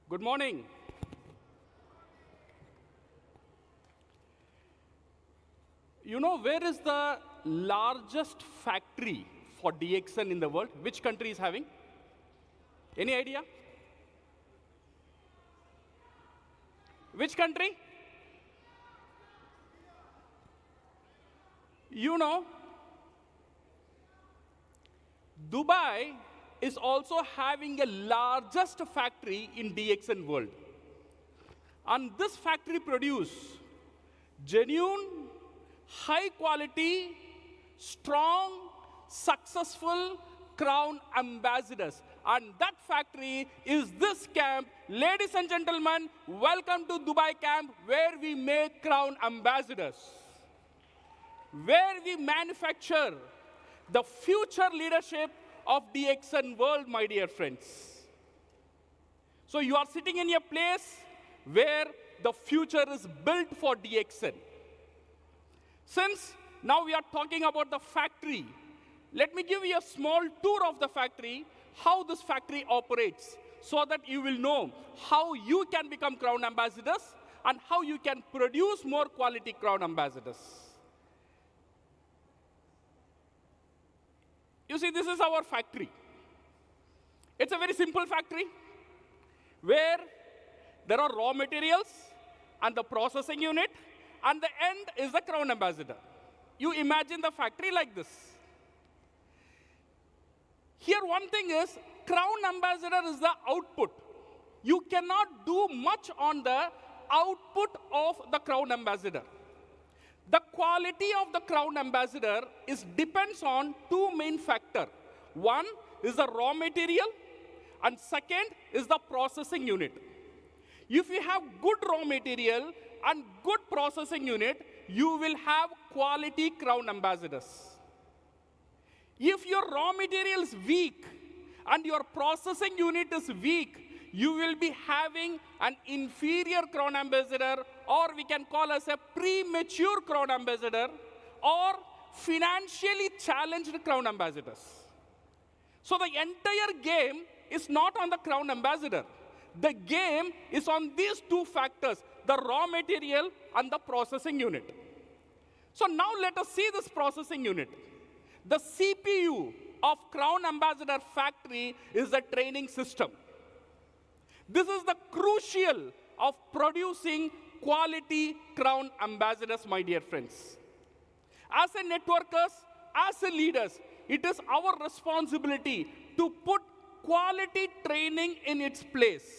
Good morning. You know, where is the largest factory for DXN in the world? Which country is having? Any idea? Which country? You know, Dubai is also having a largest factory in DXN world. And this factory produce genuine, high quality, strong, successful crown ambassadors. And that factory is this camp. Ladies and gentlemen, welcome to Dubai camp, where we make crown ambassadors, where we manufacture the future leadership of DXN world, my dear friends. So you are sitting in a place where the future is built for DXN. Since now we are talking about the factory, let me give you a small tour of the factory, how this factory operates, so that you will know how you can become crown ambassadors and how you can produce more quality crown ambassadors. You see, this is our factory. It's a very simple factory where there are raw materials and the processing unit, and the end is the crown ambassador. You imagine the factory like this. Here, one thing is, crown ambassador is the output. You cannot do much on the output of the crown ambassador. The quality of the crown ambassador depends on two main factors. One is the raw material, and second is the processing unit. If you have good raw material and good processing unit, you will have quality crown ambassadors. If your raw material is weak and your processing unit is weak, you will be having an inferior crown ambassador, or we can call as a premature crown ambassador, or financially challenged crown ambassadors. So the entire game is not on the crown ambassador. The game is on these two factors, the raw material and the processing unit. So now let us see this processing unit. The CPU of crown ambassador factory is the training system. This is the crucial of producing quality crown ambassadors, my dear friends. As a networkers, as a leaders, it is our responsibility to put quality training in its place.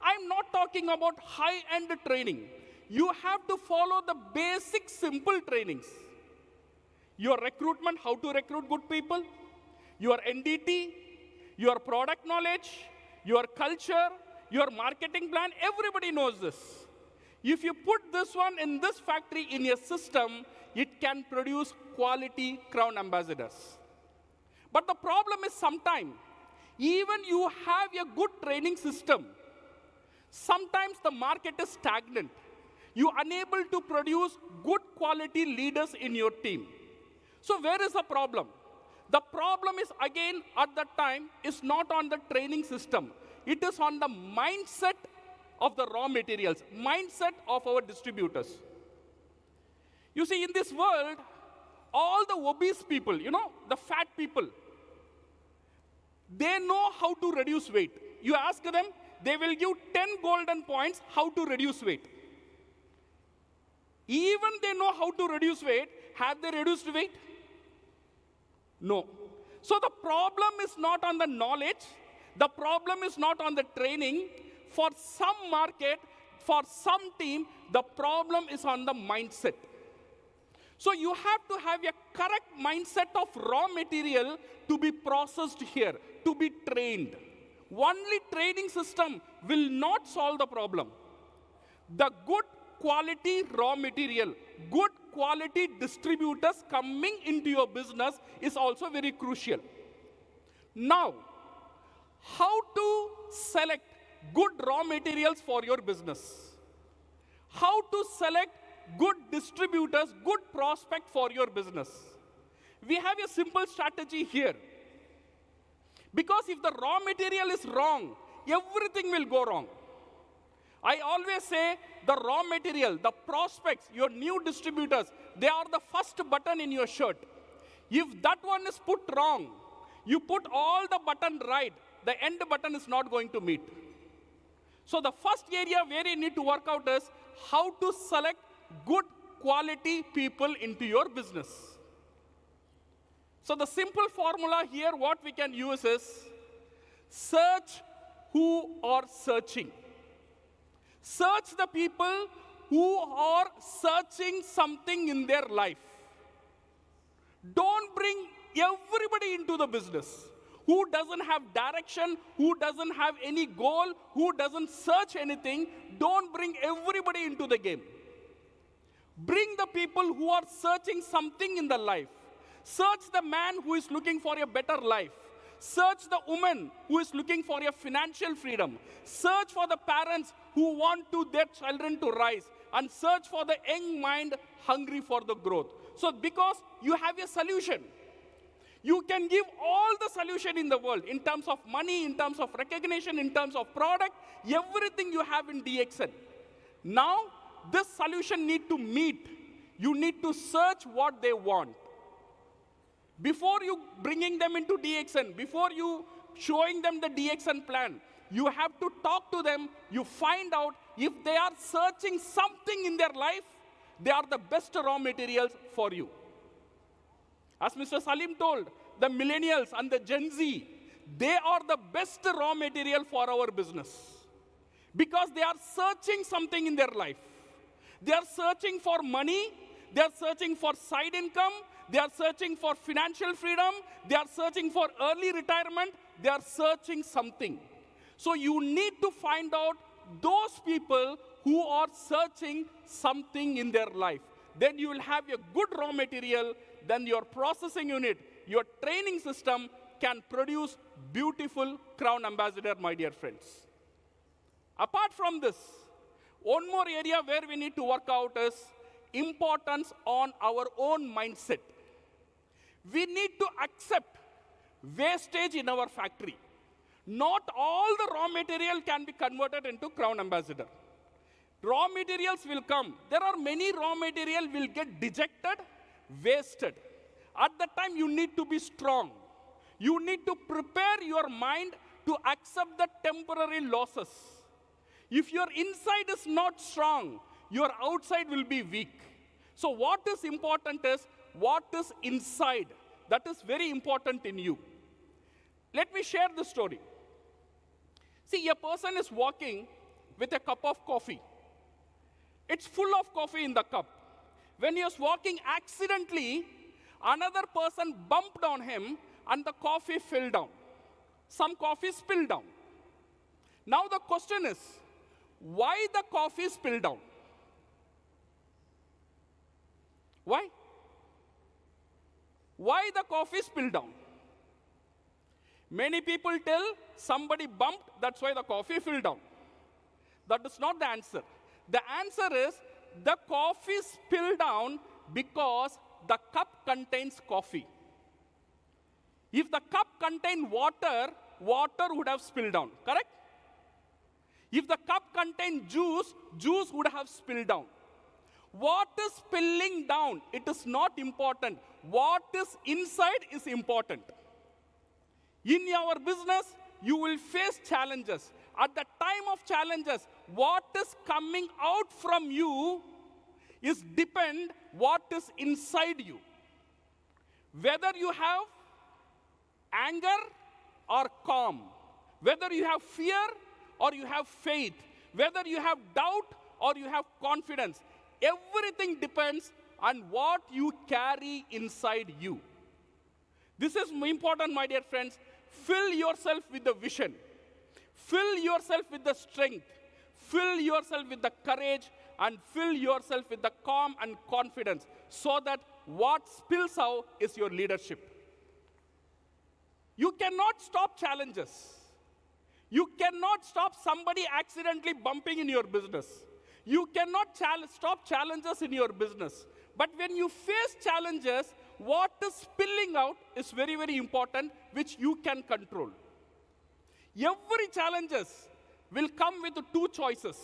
I'm not talking about high-end training. You have to follow the basic, simple trainings. Your recruitment, how to recruit good people, your NDT, your product knowledge, your culture, your marketing plan, everybody knows this. If you put this one in this factory in your system, it can produce quality crown ambassadors. But the problem is sometimes, even you have a good training system, sometimes the market is stagnant. You are unable to produce good quality leaders in your team. So where is the problem? The problem is, again, at that time, is not on the training system. It is on the mindset of the raw materials, mindset of our distributors. You see, in this world, all the obese people, you know, the fat people, they know how to reduce weight. You ask them, they will give 10 golden points how to reduce weight. Even they know how to reduce weight, have they reduced weight? No. So the problem is not on the knowledge. The problem is not on the training. For some market, for some team, the problem is on the mindset. So you have to have a correct mindset of raw material to be processed here, to be trained. Only training system will not solve the problem. The good quality raw material, good quality distributors coming into your business is also very crucial. Now, how to select good raw materials for your business? How to select good distributors, good prospect for your business? We have a simple strategy here. Because if the raw material is wrong, everything will go wrong. I always say the raw material, the prospects, your new distributors, they are the first button in your shirt. If that one is put wrong, you put all the button right, the end button is not going to meet. So the first area where you need to work out is how to select good quality people into your business. So the simple formula here, what we can use is search who are searching. Search the people who are searching something in their life. Don't bring everybody into the business. Who doesn't have direction, who doesn't have any goal, who doesn't search anything, don't bring everybody into the game. Bring the people who are searching something in the life. Search the man who is looking for a better life. Search the woman who is looking for a financial freedom. Search for the parents who want their children to rise. And search for the young mind hungry for the growth. So because you have a solution, you can give all the solution in the world in terms of money, in terms of recognition, in terms of product, everything you have in DXN. Now, this solution need to meet. You need to search what they want. Before you bringing them into DXN, before you showing them the DXN plan, you have to talk to them. You find out if they are searching something in their life, they are the best raw materials for you. As Mr. Salim told, the millennials and the Gen Z, they are the best raw material for our business. Because they are searching something in their life. They are searching for money. They are searching for side income. They are searching for financial freedom. They are searching for early retirement. They are searching something. So you need to find out those people who are searching something in their life. Then you will have a good raw material. Then your processing unit, your training system can produce beautiful Crown Ambassador, my dear friends. Apart from this, one more area where we need to work out is importance on our own mindset. We need to accept wastage in our factory. Not all the raw material can be converted into Crown Ambassador. Raw materials will come. There are many raw material will get dejected, wasted. At that time, you need to be strong. You need to prepare your mind to accept the temporary losses. If your inside is not strong, your outside will be weak. So what is important is what is inside. That is very important in you. Let me share the story. See, a person is walking with a cup of coffee. It's full of coffee in the cup. When he was walking, accidentally, another person bumped on him and the coffee fell down. Some coffee spilled down. Now the question is, why the coffee spilled down? Why? Why the coffee spilled down? Many people tell somebody bumped, that's why the coffee fell down. That is not the answer. The answer is the coffee spilled down because the cup contains coffee. If the cup contained water, water would have spilled down, correct? If the cup contained juice, juice would have spilled down. What is spilling down? It is not important. What is inside is important. In your business, you will face challenges. At the time of challenges, what is coming out from you is depend what is inside you. Whether you have anger or calm, whether you have fear or you have faith, whether you have doubt or you have confidence, everything depends on what you carry inside you. This is important, my dear friends. Fill yourself with the vision. Fill yourself with the strength. Fill yourself with the courage and fill yourself with the calm and confidence so that what spills out is your leadership. You cannot stop challenges. You cannot stop somebody accidentally bumping in your business. You cannot stop challenges in your business. But when you face challenges, what is spilling out is very, very important, which you can control. Every challenges will come with two choices.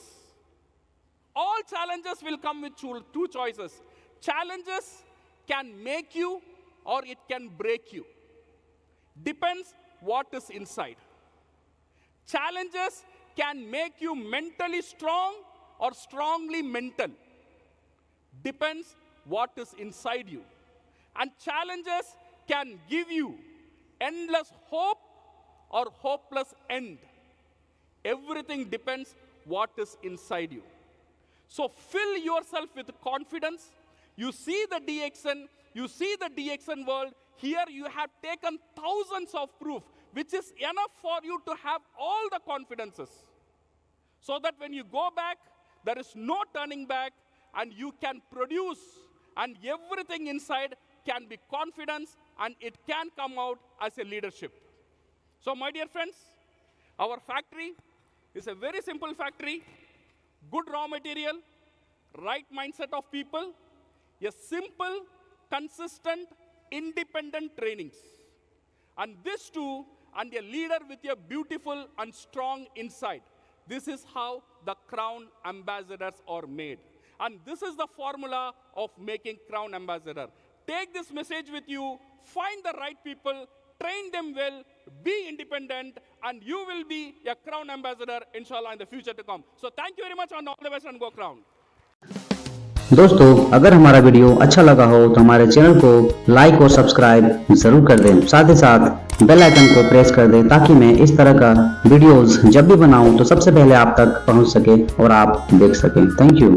All challenges will come with two choices. Challenges can make you or it can break you. Depends what is inside. Challenges can make you mentally strong or strongly mental. Depends what is inside you. And challenges can give you endless hope or hopeless end. Everything depends what is inside you. So fill yourself with confidence. You see the DXN, you see the DXN world. Here you have taken thousands of proof, which is enough for you to have all the confidences. So that when you go back, there is no turning back, and you can produce, and everything inside can be confidence, and it can come out as a leadership. So my dear friends, our factory is a very simple factory. Good raw material, right mindset of people, a simple, consistent, independent trainings. And this too, and a leader with a beautiful and strong inside. This is how the Crown Ambassadors are made. And this is the formula of making Crown Ambassador. Take this message with you, find the right people, train them well, be independent, and you will be a Crown Ambassador, inshallah, in the future to come. So thank you very much, and all the best, and go Crown. दोस्तों, अगर हमारा video अच्छा लगा हो तो हमारे channel को like और सब्सक्राइब जरूर कर दें। साथ ही साथ बेल आइकन को प्रेस कर दें ताकि मैं इस तरह का वीडियोस जब भी बनाऊं तो सबसे पहले आप तक पहुंच सके और आप देख सकें। Thank you.